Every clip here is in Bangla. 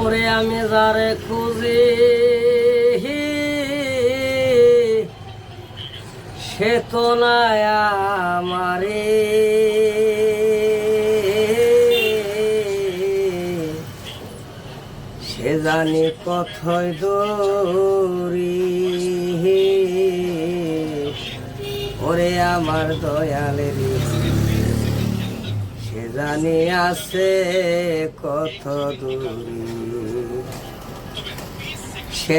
ওরে আমি যারে খুঁজি সে তো নাই আমারে সে জানি কথায় দৌড়ি ওরে আমার দয়ালের সে জানি আছে কত দূরি সে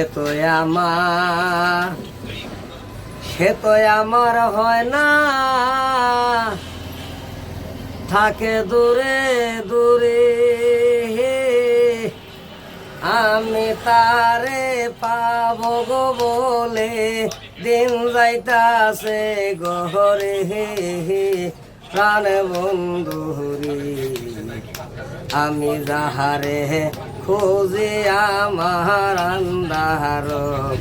তো আমার হয় না থাকে দূরে দূরে আমি তারে পাবো গো বলে দিন যাইতাছে গহরে প্রাণ বন্ধুরি আমি যাহারে খুঁজি আমার আন্ধার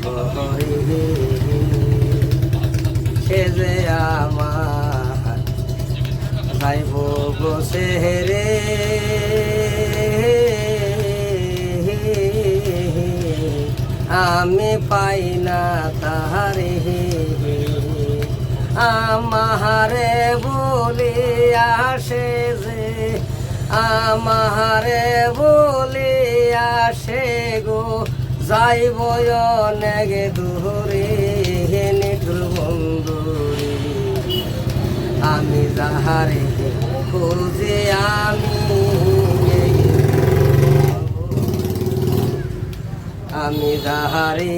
গহরে সে যে আমার যাইব গো সেহরে আমি পাই না তাহারে আমারে বলে আসে যে আমারে বলে আসে গো যাইব অনেক দূরে নিঠুর বন্ধুরে আমি যাহারে খুঁজে আমি যাহারে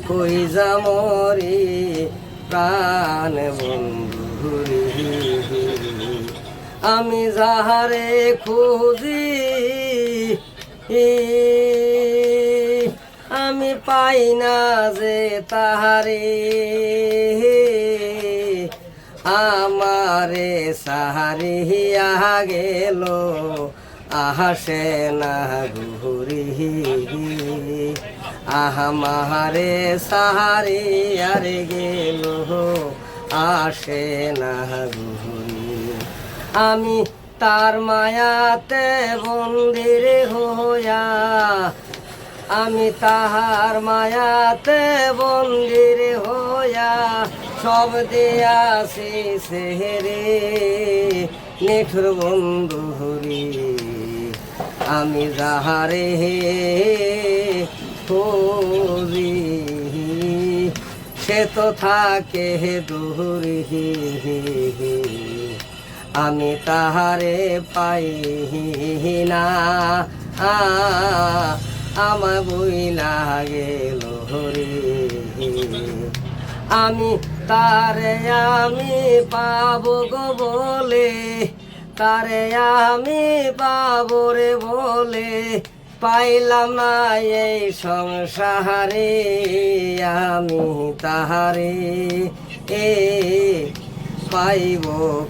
কই যামরে প্রাণ বন্ধুরে আমি যাহারে খুঁজি আমি পাই না যে তাহারে আমারে সাহারিয়া গেল আহাসে না ঘুরি আহামারে সাহারি আর গেল আসে না ঘুরি আমি তার মায়াতে বন্দির হইয়া আমি তাহার মায়াতে বন্দির হইয়া সব দিয়াছি সেহরে নিঠুর বন্ধুরি আমি যাহারে খুঁজি সে তো থাকে দূরে আমি তাহারে পাই না আমার বইলা গেল রে আমি তারে আমি পাবো গো বলে তারে আমি পাবো রে বলে পাইলাম না এই সংসারে আমি তাহারে পাইব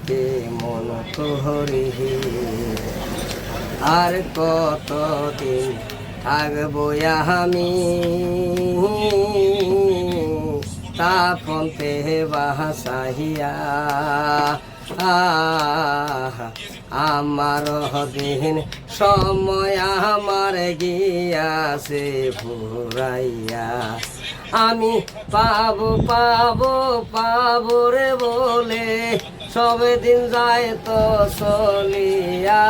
কে মন তোহরে আর কতদিন থাকবো আমি তাপন্তে বাসাহিয়া আমার দিন সময় আমার গিয়াছে ফুরাইয়া আমি পাবো পাবো পাবো রে বলে সবে দিন যায় তো চলিয়া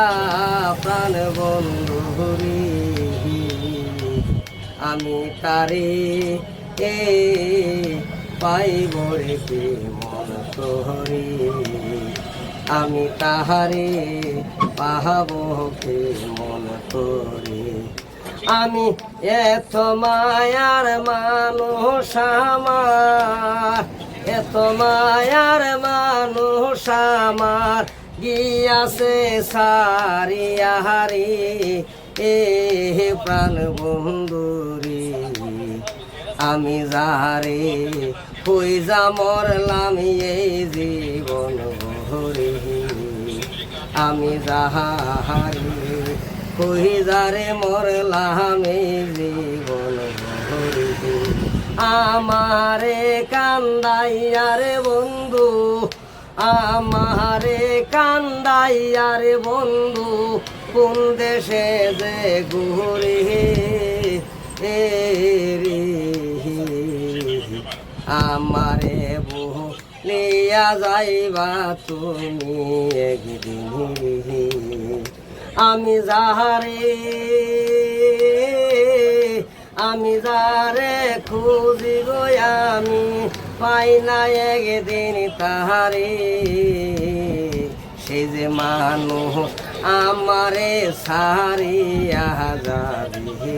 প্রাণ বন্ধুরি আমি তারে পাইব রে কে মন তোহরে আমি তাহারে পাহাব কে মন তোরে আমি এত মায়ার মানুষ আমার এত মায়ার মানুষ আমার গিয়াছে সারিয়া হারি প্রাণ বন্ধুরি আমি যাহারে হই যা মরলাম এই জীবন ভরে আমি যাহারে হই যারে মরলাম এই জীবন ভরে আমারে কান্দাইয়া রে বন্ধু আমারে কান্দাইয়া রে বন্ধু কোন দেশে যে ঘুরে রে আমারে বলিয়া যাইবা তুমি একদিন আমি যারে খুঁজি গো আমি পাই না একদিন তাহারে সে যে মানুষ আমারে সারিয়া যাবে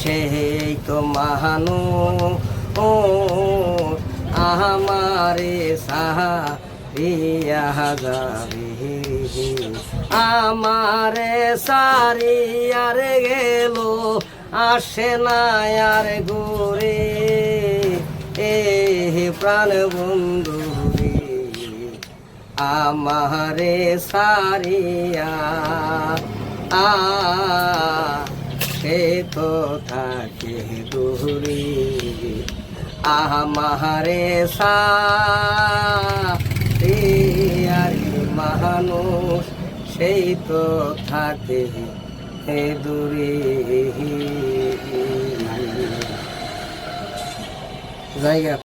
সেই তো মানুষ ও আমারে সারিয়া যাবে আমারে সারিয়ার গেল আসে না আর ঘুরে প্রাণ বন্ধু রে আমারে সারিয়া সে তো থাকে দূরে আমারে সারিয়ার মানুষ সেই তো থাকে দূরে জায়গা